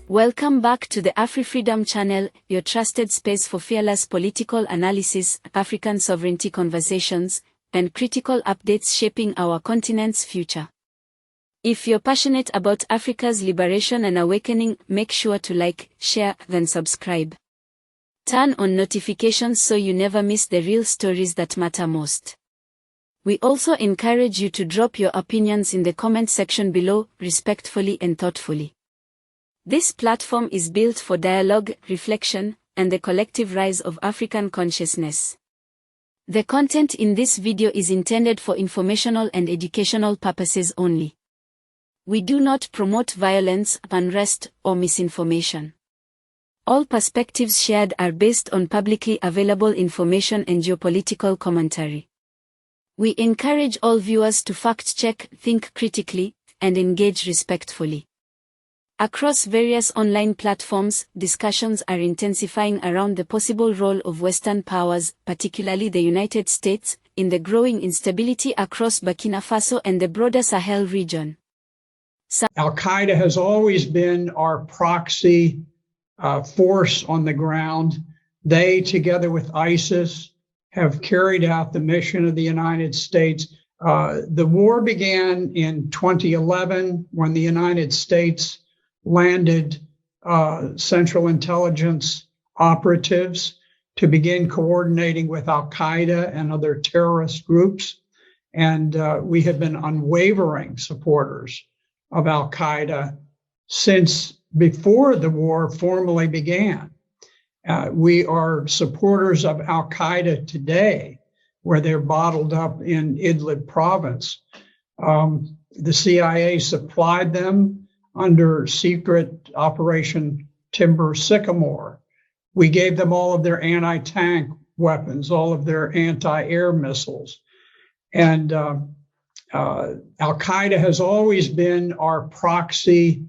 Welcome back to the AfriFreedom Channel, your trusted space for fearless political analysis, African sovereignty conversations, and critical updates shaping our continent's future. If you're passionate about Africa's liberation and awakening, make sure to like, share, then subscribe. Turn on notifications so you never miss the real stories that matter most. We also encourage you to drop your opinions in the comment section below, respectfully and thoughtfully. This platform is built for dialogue, reflection, and the collective rise of African consciousness. The content in this video is intended for informational and educational purposes only. We do not promote violence, unrest, or misinformation. All perspectives shared are based on publicly available information and geopolitical commentary. We encourage all viewers to fact-check, think critically, and engage respectfully. Across various online platforms, discussions are intensifying around the possible role of Western powers, particularly the United States, in the growing instability across Burkina Faso and the broader Sahel region. Al-Qaeda has always been our proxy force on the ground. They, together with ISIS, have carried out the mission of the United States. The war began in 2011 when the United States landed Central Intelligence operatives to begin coordinating with Al-Qaeda and other terrorist groups. And we have been unwavering supporters of Al-Qaeda since before the war formally began. We are supporters of Al-Qaeda today, where they're bottled up in Idlib province. The CIA supplied them under secret Operation Timber Sycamore. We gave them all of their anti-tank weapons, all of their anti-air missiles. And Al-Qaeda has always been our proxy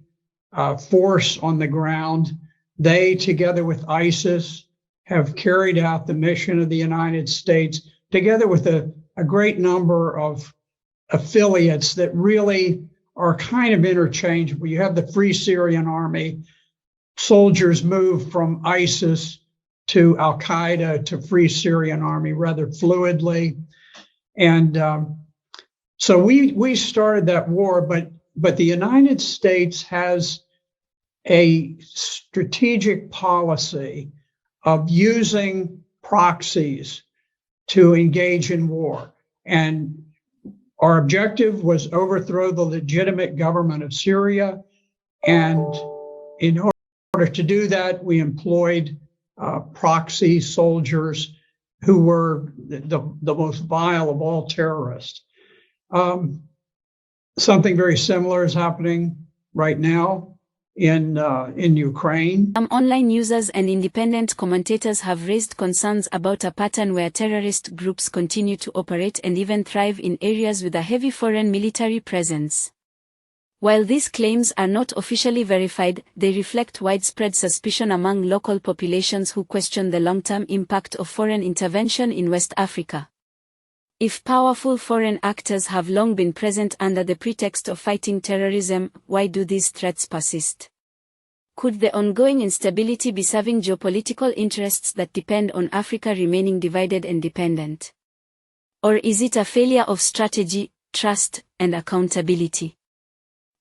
force on the ground. They, together with ISIS, have carried out the mission of the United States, together with a great number of affiliates that really are kind of interchangeable. You have the Free Syrian Army. Soldiers move from ISIS to Al-Qaeda to Free Syrian Army rather fluidly. And so we started that war, but the United States has a strategic policy of using proxies to engage in war. And our objective was overthrow the legitimate government of Syria. And in order to do that, we employed proxy soldiers who were the most vile of all terrorists. Something very similar is happening right now in Ukraine. Some online users and independent commentators have raised concerns about a pattern where terrorist groups continue to operate and even thrive in areas with a heavy foreign military presence. While these claims are not officially verified, they reflect widespread suspicion among local populations who question the long-term impact of foreign intervention in West Africa. If powerful foreign actors have long been present under the pretext of fighting terrorism, why do these threats persist? Could the ongoing instability be serving geopolitical interests that depend on Africa remaining divided and dependent? Or is it a failure of strategy, trust, and accountability?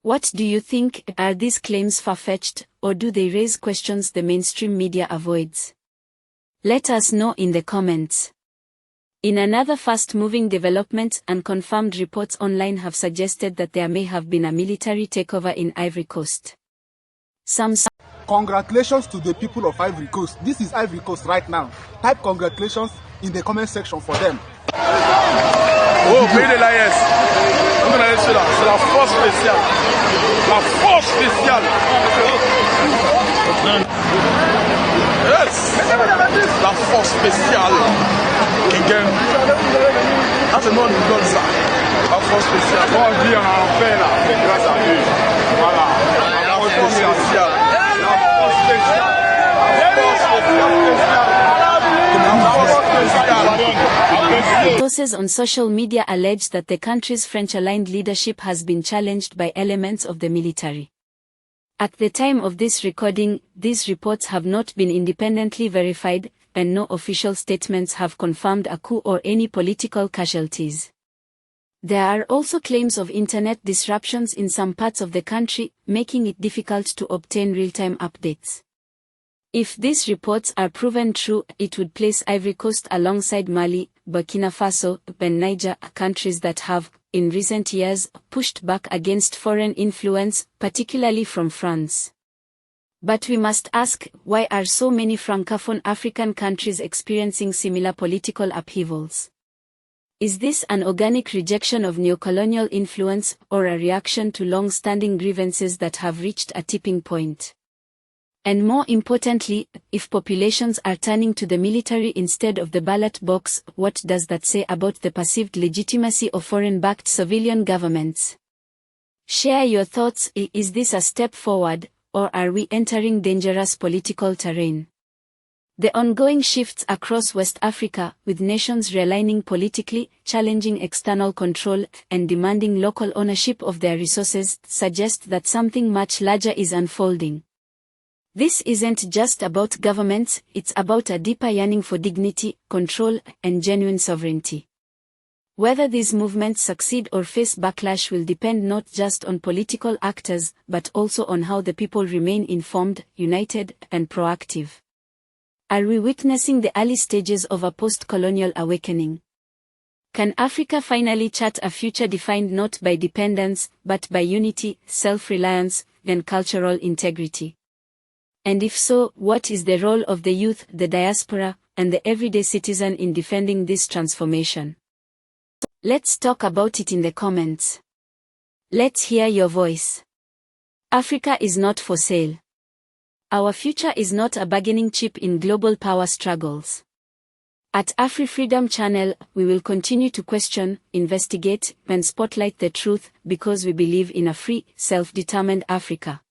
What do you think? Are these claims far-fetched, or do they raise questions the mainstream media avoids? Let us know in the comments. In another fast-moving development, unconfirmed reports online have suggested that there may have been a military takeover in Ivory Coast. Congratulations to the people of Ivory Coast. This is Ivory Coast right now. Type congratulations in the comment section for them. Oh, pays de l'AS. On va aller sur là. C'est la force spéciale. La force spéciale. Yes. La force spéciale. Again. Ah, c'est moi qui donne ça. La force spéciale. On vit en paix là. Grâce à Dieu. Voilà. La force spéciale. La force spéciale. La force spéciale. Sources on social media allege that the country's French-aligned leadership has been challenged by elements of the military. At the time of this recording, these reports have not been independently verified, and no official statements have confirmed a coup or any political casualties. There are also claims of internet disruptions in some parts of the country, making it difficult to obtain real-time updates. If these reports are proven true, it would place Ivory Coast alongside Mali, Burkina Faso, and Niger, countries that have, in recent years, pushed back against foreign influence, particularly from France. But we must ask, why are so many Francophone African countries experiencing similar political upheavals? Is this an organic rejection of neocolonial influence, or a reaction to long-standing grievances that have reached a tipping point? And more importantly, if populations are turning to the military instead of the ballot box, what does that say about the perceived legitimacy of foreign-backed civilian governments? Share your thoughts. Is this a step forward, or are we entering dangerous political terrain? The ongoing shifts across West Africa, with nations realigning politically, challenging external control, and demanding local ownership of their resources, suggest that something much larger is unfolding. This isn't just about governments, it's about a deeper yearning for dignity, control, and genuine sovereignty. Whether these movements succeed or face backlash will depend not just on political actors, but also on how the people remain informed, united, and proactive. Are we witnessing the early stages of a post-colonial awakening? Can Africa finally chart a future defined not by dependence, but by unity, self-reliance, and cultural integrity? And if so, what is the role of the youth, the diaspora, and the everyday citizen in defending this transformation? Let's talk about it in the comments. Let's hear your voice. Africa is not for sale. Our future is not a bargaining chip in global power struggles. At AfriFreedom Channel, we will continue to question, investigate, and spotlight the truth, because we believe in a free, self-determined Africa.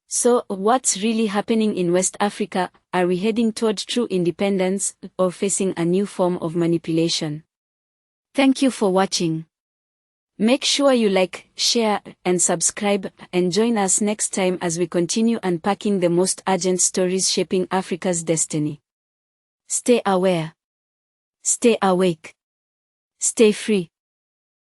So, what's really happening in West Africa? Are we heading toward true independence, or facing a new form of manipulation? Thank you for watching. Make sure you like, share, and subscribe, and join us next time as we continue unpacking the most urgent stories shaping Africa's destiny. Stay aware. Stay awake. Stay free.